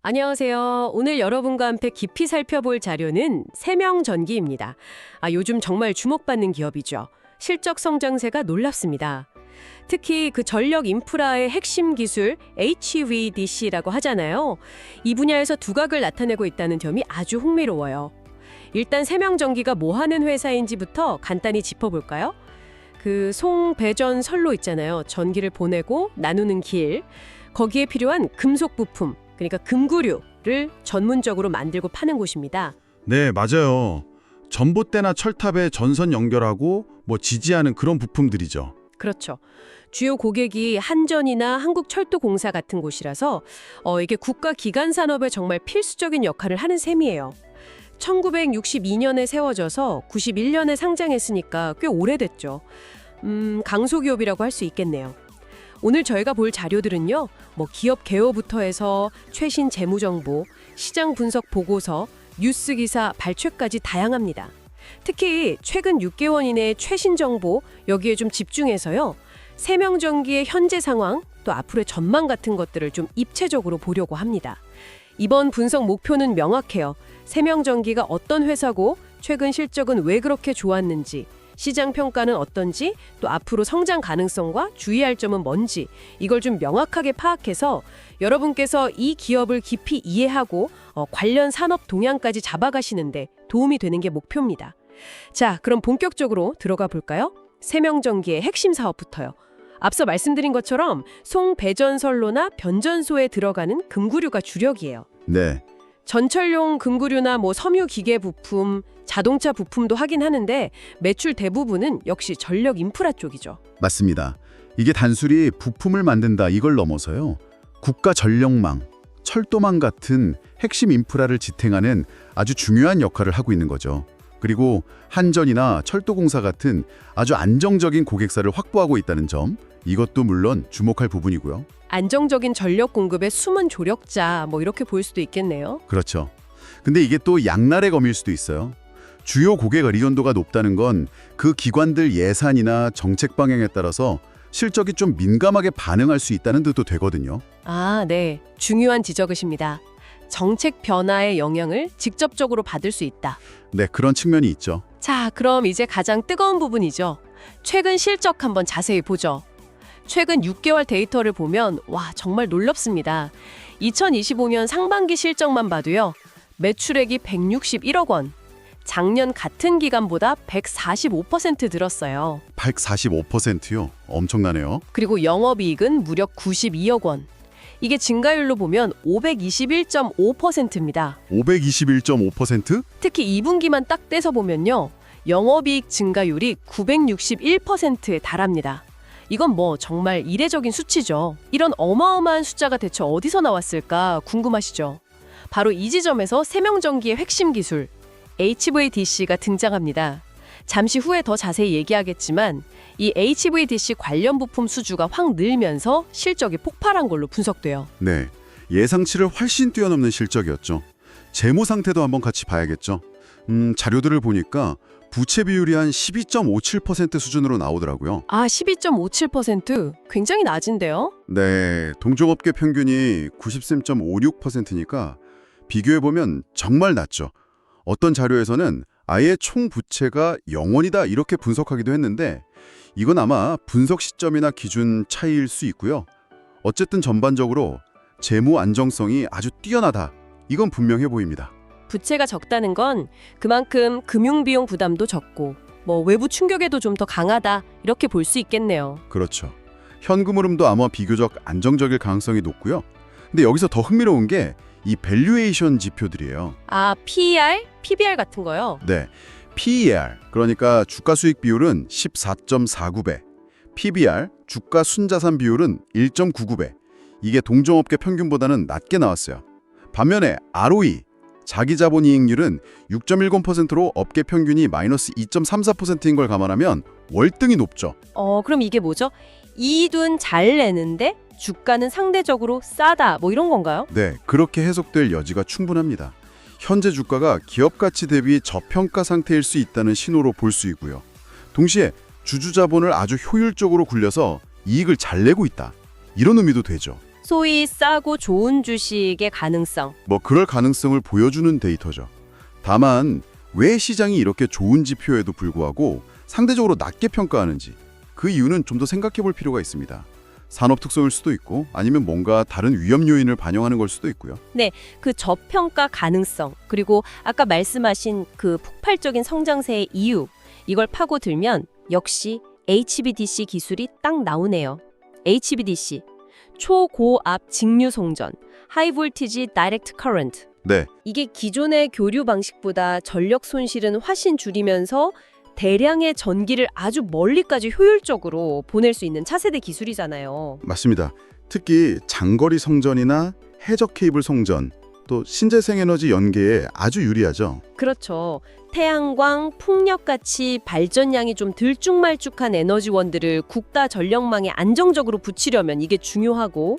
안녕하세요. 오늘 여러분과 함께 깊이 살펴볼 자료는 세명전기입니다. 요즘 정말 주목받는 기업이죠. 실적 성장세가 놀랍습니다. 특히 그 전력 인프라의 핵심 기술 HVDC라고 하잖아요. 이 분야에서 두각을 나타내고 있다는 점이 아주 흥미로워요. 일단 세명전기가 뭐 하는 회사인지부터 간단히 짚어볼까요? 그 송배전 선로 있잖아요. 전기를 보내고 나누는 길. 거기에 필요한 금속 부품, 그러니까 금구류를 전문적으로 만들고 파는 곳입니다. 네, 맞아요. 전봇대나 철탑에 전선 연결하고 지지하는 그런 부품들이죠. 그렇죠. 주요 고객이 한전이나 한국철도공사 같은 곳이라서 이게 국가 기간 산업에 정말 필수적인 역할을 하는 셈이에요. 1962년에 세워져서 91년에 상장했으니까 꽤 오래됐죠. 강소기업이라고 할 수 있겠네요. 오늘 저희가 볼 자료들은요, 기업 개요부터 해서 최신 재무정보, 시장 분석 보고서, 뉴스 기사 발췌까지 다양합니다. 특히 최근 6개월 이내의 최신 정보, 여기에 좀 집중해서요, 세명전기의 현재 상황, 또 앞으로의 전망 같은 것들을 좀 입체적으로 보려고 합니다. 이번 분석 목표는 명확해요. 세명전기가 어떤 회사고, 최근 실적은 왜 그렇게 좋았는지, 시장 평가는 어떤지, 또 앞으로 성장 가능성과 주의할 점은 뭔지 이걸 좀 명확하게 파악해서 여러분께서 이 기업을 깊이 이해하고 관련 산업 동향까지 잡아가시는데 도움이 되는 게 목표입니다. 자, 그럼 본격적으로 들어가 볼까요? 세명전기의 핵심 사업부터요. 앞서 말씀드린 것처럼 송배전선로나 변전소에 들어가는 금구류가 주력이에요. 네, 전철용 금구류나 섬유 기계 부품, 자동차 부품도 하긴 하는데 매출 대부분은 역시 전력 인프라 쪽이죠. 맞습니다. 이게 단순히 부품을 만든다 이걸 넘어서요. 국가 전력망, 철도망 같은 핵심 인프라를 지탱하는 아주 중요한 역할을 하고 있는 거죠. 그리고 한전이나 철도공사 같은 아주 안정적인 고객사를 확보하고 있다는 점, 이것도 물론 주목할 부분이고요. 안정적인 전력 공급의 숨은 조력자 이렇게 볼 수도 있겠네요. 그렇죠. 근데 이게 또 양날의 검일 수도 있어요. 주요 고객 의존도가 높다는 건 그 기관들 예산이나 정책 방향에 따라서 실적이 좀 민감하게 반응할 수 있다는 뜻도 되거든요. 네. 중요한 지적이십니다. 정책 변화의 영향을 직접적으로 받을 수 있다. 네, 그런 측면이 있죠. 자, 그럼 이제 가장 뜨거운 부분이죠. 최근 실적 한번 자세히 보죠. 최근 6개월 데이터를 보면 정말 놀랍습니다. 2025년 상반기 실적만 봐도요. 매출액이 161억 원. 작년 같은 기간보다 145% 늘었어요. 145%요? 엄청나네요. 그리고 영업이익은 무려 92억 원. 이게 증가율로 보면 521.5%입니다. 521.5%? 특히 2분기만 딱 떼서 보면요. 영업이익 증가율이 961%에 달합니다. 이건 정말 이례적인 수치죠. 이런 어마어마한 숫자가 대체 어디서 나왔을까 궁금하시죠? 바로 이 지점에서 세명전기의 핵심 기술 HVDC가 등장합니다. 잠시 후에 더 자세히 얘기하겠지만 이 HVDC 관련 부품 수주가 확 늘면서 실적이 폭발한 걸로 분석돼요. 네, 예상치를 훨씬 뛰어넘는 실적이었죠. 재무 상태도 한번 같이 봐야겠죠. 자료들을 보니까 부채 비율이 한 12.57% 수준으로 나오더라고요. 12.57%? 굉장히 낮은데요? 네, 동종업계 평균이 93.56%니까 비교해보면 정말 낮죠. 어떤 자료에서는 아예 총 부채가 0원이다 이렇게 분석하기도 했는데 이건 아마 분석 시점이나 기준 차이일 수 있고요. 어쨌든 전반적으로 재무 안정성이 아주 뛰어나다. 이건 분명해 보입니다. 부채가 적다는 건 그만큼 금융비용 부담도 적고 외부 충격에도 좀 더 강하다 이렇게 볼 수 있겠네요. 그렇죠. 현금 흐름도 아마 비교적 안정적일 가능성이 높고요. 근데 여기서 더 흥미로운 게 이 밸류에이션 지표들이에요. PER, PBR 같은 거요? 네, PER, 그러니까 주가 수익 비율은 14.49배, PBR, 주가 순자산 비율은 1.99배. 이게 동종업계 평균보다는 낮게 나왔어요. 반면에 ROE, 자기자본이익률은 6.10%로 업계 평균이 마이너스 2.34%인 걸 감안하면 월등히 높죠. 그럼 이게 뭐죠? 이익은 잘 내는데 주가는 상대적으로 싸다 이런 건가요? 네, 그렇게 해석될 여지가 충분합니다. 현재 주가가 기업 가치 대비 저평가 상태일 수 있다는 신호로 볼 수 있고요. 동시에 주주 자본을 아주 효율적으로 굴려서 이익을 잘 내고 있다. 이런 의미도 되죠. 소위 싸고 좋은 주식의 가능성. 뭐 그럴 가능성을 보여주는 데이터죠. 다만 왜 시장이 이렇게 좋은 지표에도 불구하고 상대적으로 낮게 평가하는지 그 이유는 좀 더 생각해 볼 필요가 있습니다. 산업 특성일 수도 있고 아니면 뭔가 다른 위험 요인을 반영하는 걸 수도 있고요. 그 저평가 가능성, 그리고 아까 말씀하신 그 폭발적인 성장세의 이유, 이걸 파고들면 역시 HVDC 기술이 딱 나오네요. HVDC, 초고압 직류 송전, High Voltage Direct Current. 네, 이게 기존의 교류 방식보다 전력 손실은 훨씬 줄이면서 대량의 전기를 아주 멀리까지 효율적으로 보낼 수 있는 차세대 기술이잖아요. 맞습니다. 특히 장거리 성전이나 해적 케이블 송전, 또 신재생 에너지 연계에 아주 유리하죠. 그렇죠. 태양광, 풍력같이 발전량이 좀 들쭉말쭉한 에너지원들을 국가 전력망에 안정적으로 붙이려면 이게 중요하고,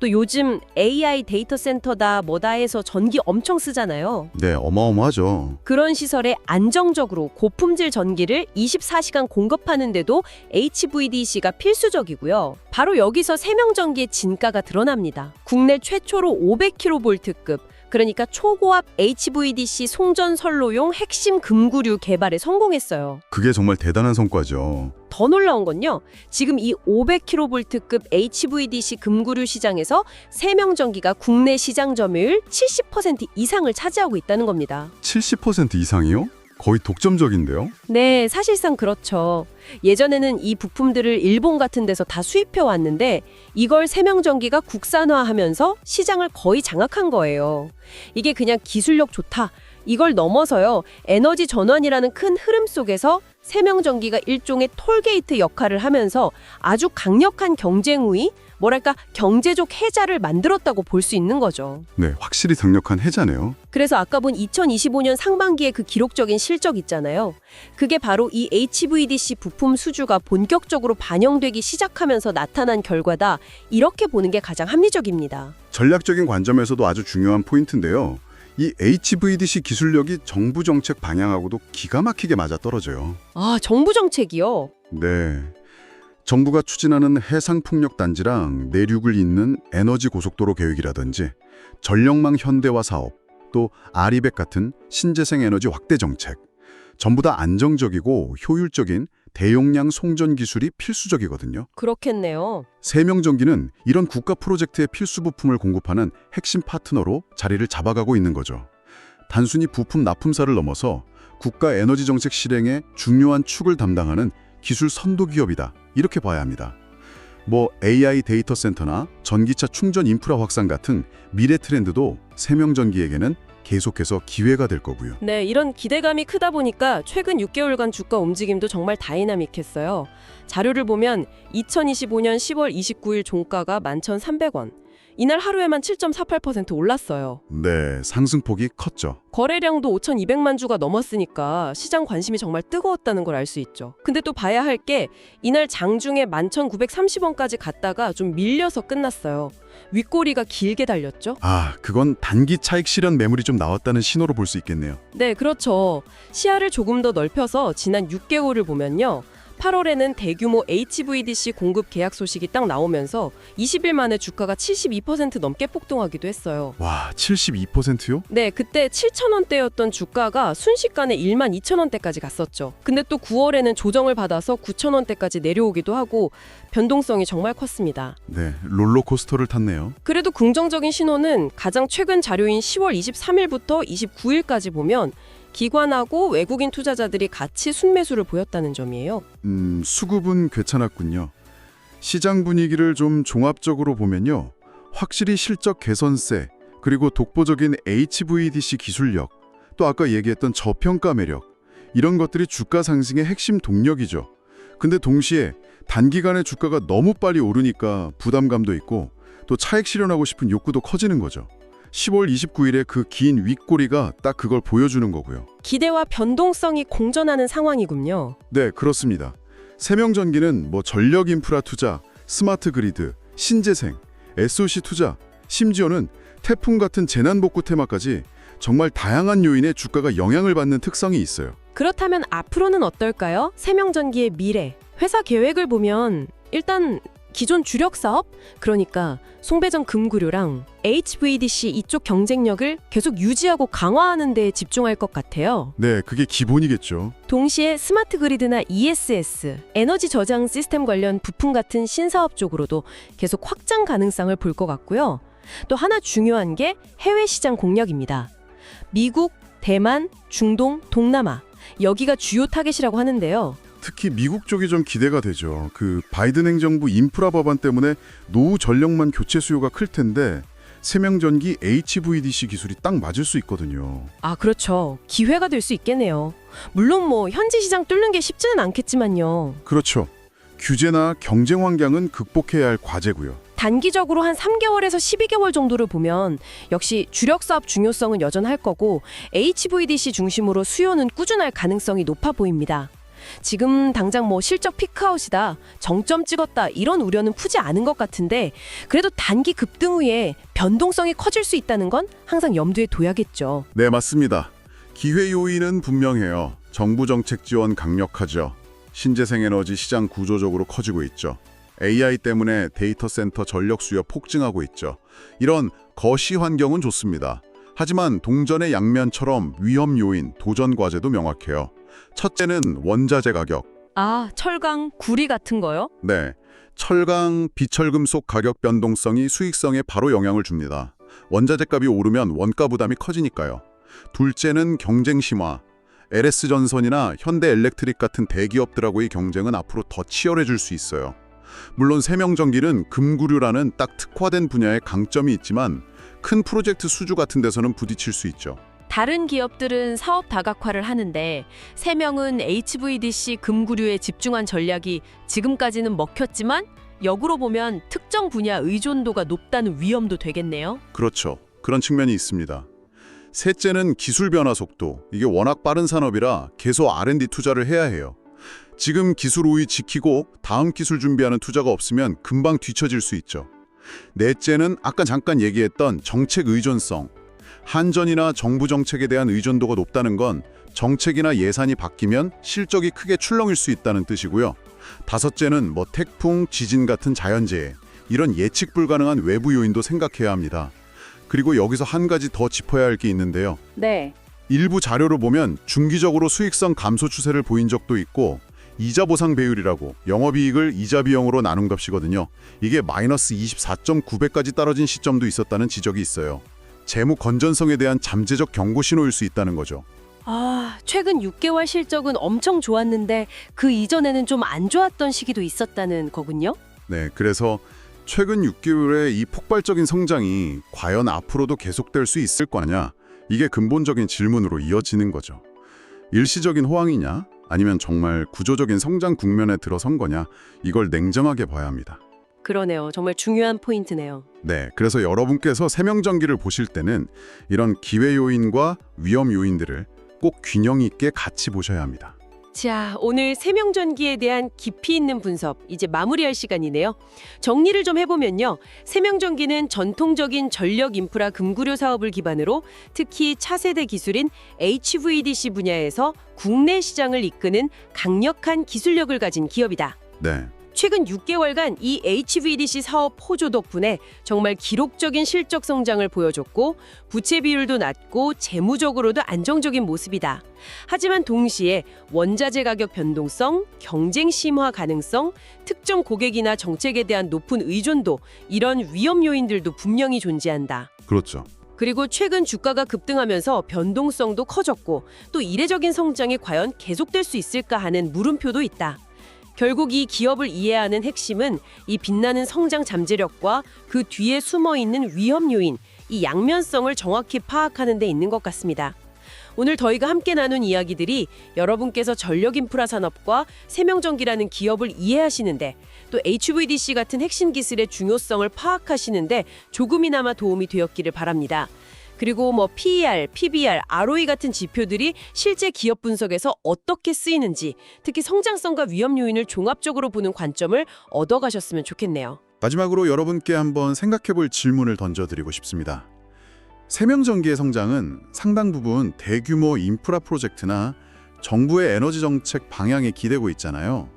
또 요즘 AI 데이터 센터다 뭐다 해서 전기 엄청 쓰잖아요. 네, 어마어마하죠. 그런 시설에 안정적으로 고품질 전기를 24시간 공급하는데도 HVDC가 필수적이고요. 바로 여기서 세명전기의 진가가 드러납니다. 국내 최초로 500kV급, 그러니까 초고압 HVDC 송전선로용 핵심 금구류 개발에 성공했어요. 그게 정말 대단한 성과죠. 더 놀라운 건요, 지금 이 500kV급 HVDC 금구류 시장에서 세명전기가 국내 시장 점유율 70% 이상을 차지하고 있다는 겁니다. 70% 이상이요? 거의 독점적인데요? 네, 사실상 그렇죠. 예전에는 이 부품들을 일본 같은 데서 다 수입해 왔는데 이걸 세명전기가 국산화하면서 시장을 거의 장악한 거예요. 이게 그냥 기술력 좋다, 이걸 넘어서요, 에너지 전환이라는 큰 흐름 속에서 세명전기가 일종의 톨게이트 역할을 하면서 아주 강력한 경쟁 우위, 뭐랄까 경제적 해자를 만들었다고 볼 수 있는 거죠. 네, 확실히 강력한 해자네요. 그래서 아까 본 2025년 상반기에 그 기록적인 실적 있잖아요. 그게 바로 이 HVDC 부품 수주가 본격적으로 반영되기 시작하면서 나타난 결과다, 이렇게 보는 게 가장 합리적입니다. 전략적인 관점에서도 아주 중요한 포인트인데요. 이 HVDC 기술력이 정부 정책 방향하고도 기가 막히게 맞아떨어져요. 아, 정부 정책이요? 네. 정부가 추진하는 해상풍력단지랑 내륙을 잇는 에너지 고속도로 계획이라든지 전력망 현대화 사업, 또 아리백 같은 신재생 에너지 확대 정책, 전부 다 안정적이고 효율적인 대용량 송전 기술이 필수적이거든요. 그렇겠네요. 세명전기는 이런 국가 프로젝트의 필수 부품을 공급하는 핵심 파트너로 자리를 잡아가고 있는 거죠. 단순히 부품 납품사를 넘어서 국가 에너지 정책 실행의 중요한 축을 담당하는 기술 선도 기업이다, 이렇게 봐야 합니다. 뭐 AI 데이터 센터나 전기차 충전 인프라 확산 같은 미래 트렌드도 세명전기에게는 계속해서 기회가 될 거고요. 네, 이런 기대감이 크다 보니까 최근 6개월간 주가 움직임도 정말 다이나믹했어요. 자료를 보면 2025년 10월 29일 종가가 11,300원. 이날 하루에만 7.48% 올랐어요. 네, 상승폭이 컸죠. 거래량도 5,200만 주가 넘었으니까 시장 관심이 정말 뜨거웠다는 걸 알 수 있죠. 근데 또 봐야 할 게 이날 장중에 11,930원까지 갔다가 좀 밀려서 끝났어요. 윗꼬리가 길게 달렸죠? 아, 그건 단기 차익 실현 매물이 좀 나왔다는 신호로 볼 수 있겠네요. 네, 그렇죠. 시야를 조금 더 넓혀서 지난 6개월을 보면요, 8월에는 대규모 HVDC 공급 계약 소식이 딱 나오면서 20일 만에 주가가 72% 넘게 폭등하기도 했어요. 와, 72%요? 네, 그때 7,000원대였던 주가가 순식간에 12,000원대까지 갔었죠. 근데 또 9월에는 조정을 받아서 9,000원대까지 내려오기도 하고 변동성이 정말 컸습니다. 네, 롤러코스터를 탔네요. 그래도 긍정적인 신호는 가장 최근 자료인 10월 23일부터 29일까지 보면 기관하고 외국인 투자자들이 같이 순매수를 보였다는 점이에요. 수급은 괜찮았군요. 시장 분위기를 좀 종합적으로 보면요, 확실히 실적 개선세, 그리고 독보적인 HVDC 기술력, 또 아까 얘기했던 저평가 매력, 이런 것들이 주가 상승의 핵심 동력이죠. 근데 동시에 단기간에 주가가 너무 빨리 오르니까 부담감도 있고 또 차익 실현하고 싶은 욕구도 커지는 거죠. 10월 29일에 그 긴 윗꼬리가 딱 그걸 보여주는 거고요. 기대와 변동성이 공존하는 상황이군요. 네, 그렇습니다. 세명전기는 뭐 전력 인프라 투자, 스마트 그리드, 신재생, SOC 투자, 심지어는 태풍 같은 재난복구 테마까지 정말 다양한 요인에 주가가 영향을 받는 특성이 있어요. 그렇다면 앞으로는 어떨까요? 세명전기의 미래. 회사 계획을 보면 일단 기존 주력 사업, 그러니까 송배전 금구류랑 HVDC 이쪽 경쟁력을 계속 유지하고 강화하는 데 집중할 것 같아요. 네, 그게 기본이겠죠. 동시에 스마트 그리드나 ESS, 에너지 저장 시스템 관련 부품 같은 신사업 쪽으로도 계속 확장 가능성을 볼 것 같고요. 또 하나 중요한 게 해외 시장 공략입니다. 미국, 대만, 중동, 동남아 여기가 주요 타겟이라고 하는데요. 특히 미국 쪽이 좀 기대가 되죠. 그 바이든 행정부 인프라 법안 때문에 노후 전력만 교체 수요가 클 텐데 세명전기 HVDC 기술이 딱 맞을 수 있거든요. 아, 그렇죠. 기회가 될 수 있겠네요. 물론 현지 시장 뚫는 게 쉽지는 않겠지만요. 그렇죠. 규제나 경쟁 환경은 극복해야 할 과제고요. 단기적으로 한 3개월에서 12개월 정도를 보면 역시 주력 사업 중요성은 여전할 거고 HVDC 중심으로 수요는 꾸준할 가능성이 높아 보입니다. 지금 당장 실적 피크아웃이다, 정점 찍었다 이런 우려는 푸지 않은 것 같은데 그래도 단기 급등 후에 변동성이 커질 수 있다는 건 항상 염두에 둬야겠죠. 네, 맞습니다. 기회 요인은 분명해요. 정부 정책 지원 강력하죠. 신재생 에너지 시장 구조적으로 커지고 있죠. AI 때문에 데이터 센터 전력 수요 폭증하고 있죠. 이런 거시 환경은 좋습니다. 하지만 동전의 양면처럼 위험 요인, 도전 과제도 명확해요. 첫째는 원자재 가격. 아, 철강, 구리 같은 거요? 네, 철강, 비철금속 가격 변동성이 수익성에 바로 영향을 줍니다. 원자재 값이 오르면 원가 부담이 커지니까요. 둘째는 경쟁 심화. LS전선이나 현대엘렉트릭 같은 대기업들하고의 경쟁은 앞으로 더 치열해질 수 있어요. 물론 세명전기는 금구류라는 딱 특화된 분야에 강점이 있지만 큰 프로젝트 수주 같은 데서는 부딪힐 수 있죠. 다른 기업들은 사업 다각화를 하는데 세명은 HVDC 금구류에 집중한 전략이 지금까지는 먹혔지만 역으로 보면 특정 분야 의존도가 높다는 위험도 되겠네요. 그렇죠. 그런 측면이 있습니다. 셋째는 기술 변화 속도. 이게 워낙 빠른 산업이라 계속 R&D 투자를 해야 해요. 지금 기술 우위 지키고 다음 기술 준비하는 투자가 없으면 금방 뒤처질 수 있죠. 넷째는 아까 잠깐 얘기했던 정책 의존성. 한전이나 정부 정책에 대한 의존도가 높다는 건 정책이나 예산이 바뀌면 실적이 크게 출렁일 수 있다는 뜻이고요. 다섯째는 태풍, 지진 같은 자연재해, 이런 예측 불가능한 외부 요인도 생각해야 합니다. 그리고 여기서 한 가지 더 짚어야 할 게 있는데요. 네. 일부 자료로 보면 중기적으로 수익성 감소 추세를 보인 적도 있고 이자 보상 배율이라고 영업이익을 이자 비용으로 나눈 값이거든요. 이게 마이너스 24.9배까지 떨어진 시점도 있었다는 지적이 있어요. 재무 건전성에 대한 잠재적 경고 신호일 수 있다는 거죠. 아, 최근 6개월 실적은 엄청 좋았는데 그 이전에는 좀 안 좋았던 시기도 있었다는 거군요. 네, 그래서 최근 6개월의 이 폭발적인 성장이 과연 앞으로도 계속될 수 있을 거냐? 이게 근본적인 질문으로 이어지는 거죠. 일시적인 호황이냐? 아니면 정말 구조적인 성장 국면에 들어선 거냐? 이걸 냉정하게 봐야 합니다. 그러네요. 정말 중요한 포인트네요. 네, 그래서 여러분께서 세명전기를 보실 때는 이런 기회 요인과 위험 요인들을 꼭 균형 있게 같이 보셔야 합니다. 자, 오늘 세명전기에 대한 깊이 있는 분석 이제 마무리할 시간이네요. 정리를 좀 해보면요. 세명전기는 전통적인 전력 인프라 금구류 사업을 기반으로 특히 차세대 기술인 HVDC 분야에서 국내 시장을 이끄는 강력한 기술력을 가진 기업이다. 네, 최근 6개월간 이 HVDC 사업 호조 덕분에 정말 기록적인 실적 성장을 보여줬고 부채 비율도 낮고 재무적으로도 안정적인 모습이다. 하지만 동시에 원자재 가격 변동성, 경쟁 심화 가능성, 특정 고객이나 정책에 대한 높은 의존도 이런 위험 요인들도 분명히 존재한다. 그렇죠. 그리고 최근 주가가 급등하면서 변동성도 커졌고 또 이례적인 성장이 과연 계속될 수 있을까 하는 물음표도 있다. 결국 이 기업을 이해하는 핵심은 이 빛나는 성장 잠재력과 그 뒤에 숨어있는 위험 요인, 이 양면성을 정확히 파악하는 데 있는 것 같습니다. 오늘 저희가 함께 나눈 이야기들이 여러분께서 전력 인프라 산업과 세명전기라는 기업을 이해하시는데 또 HVDC 같은 핵심 기술의 중요성을 파악하시는데 조금이나마 도움이 되었기를 바랍니다. 그리고 PER, PBR, ROE 같은 지표들이 실제 기업 분석에서 어떻게 쓰이는지, 특히 성장성과 위험 요인을 종합적으로 보는 관점을 얻어가셨으면 좋겠네요. 마지막으로 여러분께 한번 생각해볼 질문을 던져드리고 싶습니다. 세명전기의 성장은 상당 부분 대규모 인프라 프로젝트나 정부의 에너지 정책 방향에 기대고 있잖아요.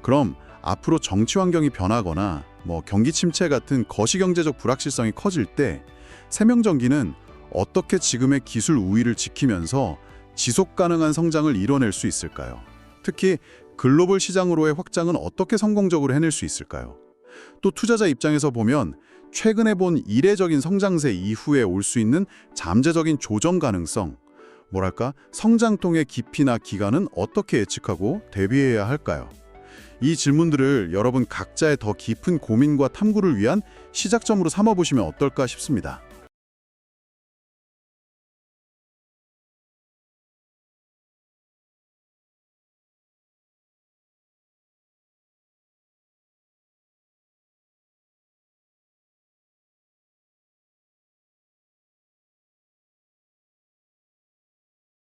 그럼 앞으로 정치 환경이 변하거나 경기 침체 같은 거시경제적 불확실성이 커질 때 세명전기는 어떻게 지금의 기술 우위를 지키면서 지속 가능한 성장을 이뤄낼 수 있을까요? 특히 글로벌 시장으로의 확장은 어떻게 성공적으로 해낼 수 있을까요? 또 투자자 입장에서 보면 최근에 본 이례적인 성장세 이후에 올 수 있는 잠재적인 조정 가능성, 성장통의 깊이나 기간은 어떻게 예측하고 대비해야 할까요? 이 질문들을 여러분 각자의 더 깊은 고민과 탐구를 위한 시작점으로 삼아보시면 어떨까 싶습니다.